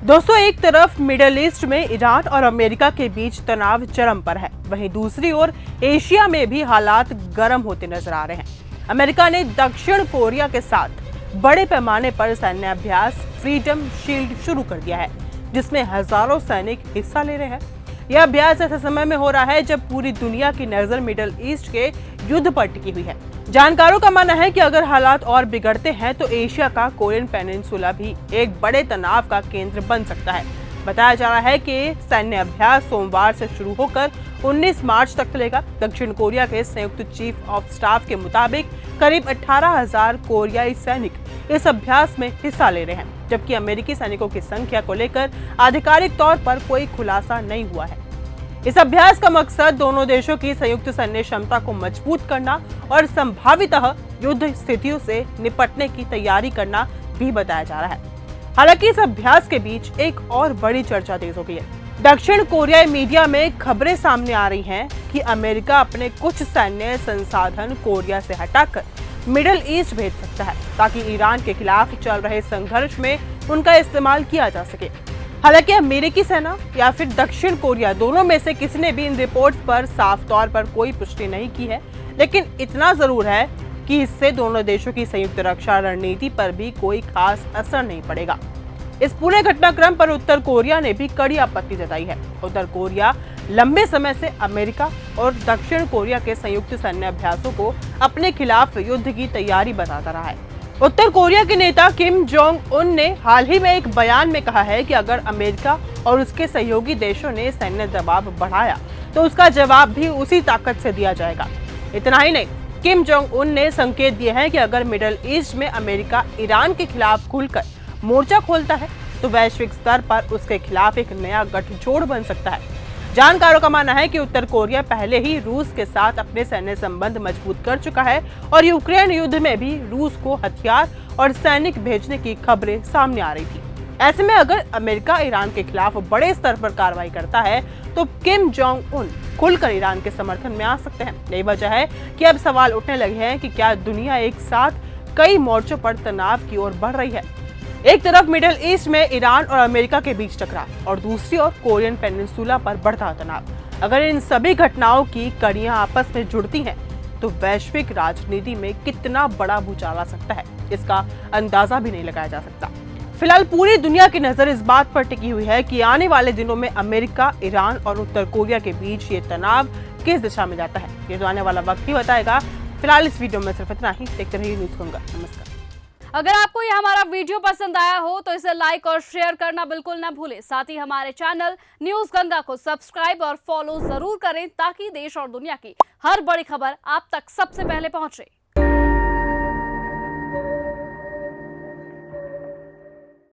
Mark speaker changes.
Speaker 1: दोस्तों, एक तरफ मिडिल ईस्ट में ईरान और अमेरिका के बीच तनाव चरम पर है, वहीं दूसरी ओर एशिया में भी हालात गर्म होते नजर आ रहे हैं। अमेरिका ने दक्षिण कोरिया के साथ बड़े पैमाने पर सैन्य अभ्यास फ्रीडम शील्ड शुरू कर दिया है, जिसमें हजारों सैनिक हिस्सा ले रहे हैं। यह अभ्यास ऐसे समय में हो रहा है जब पूरी दुनिया की नजर मिडिल ईस्ट के युद्ध पर टिकी हुई है। जानकारों का मानना है कि अगर हालात और बिगड़ते हैं तो एशिया का कोरियन पेनिनसुला भी एक बड़े तनाव का केंद्र बन सकता है। बताया जा रहा है कि सैन्य अभ्यास सोमवार से शुरू होकर 19 मार्च तक चलेगा। दक्षिण कोरिया के संयुक्त चीफ ऑफ स्टाफ के मुताबिक करीब 18,000 कोरियाई सैनिक इस अभ्यास में हिस्सा ले रहे हैं, जबकि अमेरिकी सैनिकों की संख्या को लेकर आधिकारिक तौर पर कोई खुलासा नहीं हुआ है। इस अभ्यास का मकसद दोनों देशों की संयुक्त सैन्य क्षमता को मजबूत करना और संभावितः युद्ध स्थितियों से निपटने की तैयारी करना भी बताया जा रहा है। हालांकि इस अभ्यास के बीच एक और बड़ी चर्चा तेज हो गई है। दक्षिण कोरियाई मीडिया में खबरें सामने आ रही हैं कि अमेरिका अपने कुछ सैन्य संसाधन कोरिया से हटाकर मिडिल ईस्ट भेज सकता है, ताकि ईरान के खिलाफ चल रहे संघर्ष में उनका इस्तेमाल किया जा सके। हालांकि अमेरिकी सेना या फिर दक्षिण कोरिया दोनों में से किसी ने भी इन रिपोर्ट्स पर साफ तौर पर कोई पुष्टि नहीं की है, लेकिन इतना जरूर है कि इससे दोनों देशों की संयुक्त रक्षा रणनीति पर भी कोई खास असर नहीं पड़ेगा। इस पूरे घटनाक्रम पर उत्तर कोरिया ने भी कड़ी आपत्ति जताई है। उत्तर कोरिया लंबे समय से अमेरिका और दक्षिण कोरिया के संयुक्त सैन्य अभ्यासों को अपने खिलाफ युद्ध की तैयारी बताता रहा है। उत्तर कोरिया के नेता किम जोंग उन ने हाल ही में एक बयान में कहा है कि अगर अमेरिका और उसके सहयोगी देशों ने सैन्य दबाव बढ़ाया तो उसका जवाब भी उसी ताकत से दिया जाएगा। इतना ही नहीं, किम जोंग उन ने संकेत दिए हैं कि अगर मिडिल ईस्ट में अमेरिका ईरान के खिलाफ खुलकर मोर्चा खोलता है तो वैश्विक स्तर पर उसके खिलाफ एक नया गठजोड़ बन सकता है। जानकारों का मानना है कि उत्तर कोरिया पहले ही रूस के साथ अपने सैन्य संबंध मजबूत कर चुका है और यूक्रेन युद्ध में भी रूस को हथियार और सैनिक भेजने की खबरें सामने आ रही थी। ऐसे में अगर अमेरिका ईरान के खिलाफ बड़े स्तर पर कार्रवाई करता है तो किम जोंग उन खुलकर ईरान के समर्थन में आ सकते हैं। यही वजह है कि अब सवाल उठने लगे हैं कि क्या दुनिया एक साथ कई मोर्चों पर तनाव की ओर बढ़ रही है। एक तरफ मिडिल ईस्ट में ईरान और अमेरिका के बीच टकराव और दूसरी ओर कोरियन पेनिनसुला पर बढ़ता तनाव। अगर इन सभी घटनाओं की कड़ियां आपस में जुड़ती हैं तो वैश्विक राजनीति में कितना बड़ा भूचाल आ सकता है, इसका अंदाजा भी नहीं लगाया जा सकता। फिलहाल पूरी दुनिया की नजर इस बात पर टिकी हुई है कि आने वाले दिनों में अमेरिका, ईरान और उत्तर कोरिया के बीच ये तनाव किस दिशा में जाता है। ये तो आने वाला वक्त ही बताएगा। फिलहाल इस वीडियो में सिर्फ इतना ही। देखते रहिए न्यूज़ गंगा। नमस्कार।
Speaker 2: अगर आपको यह हमारा वीडियो पसंद आया हो तो इसे लाइक और शेयर करना बिल्कुल ना भूलें। साथ ही हमारे चैनल न्यूज़ गंगा को सब्सक्राइब और फॉलो जरूर करें, ताकि देश और दुनिया की हर बड़ी खबर आप तक सबसे पहले पहुंचे।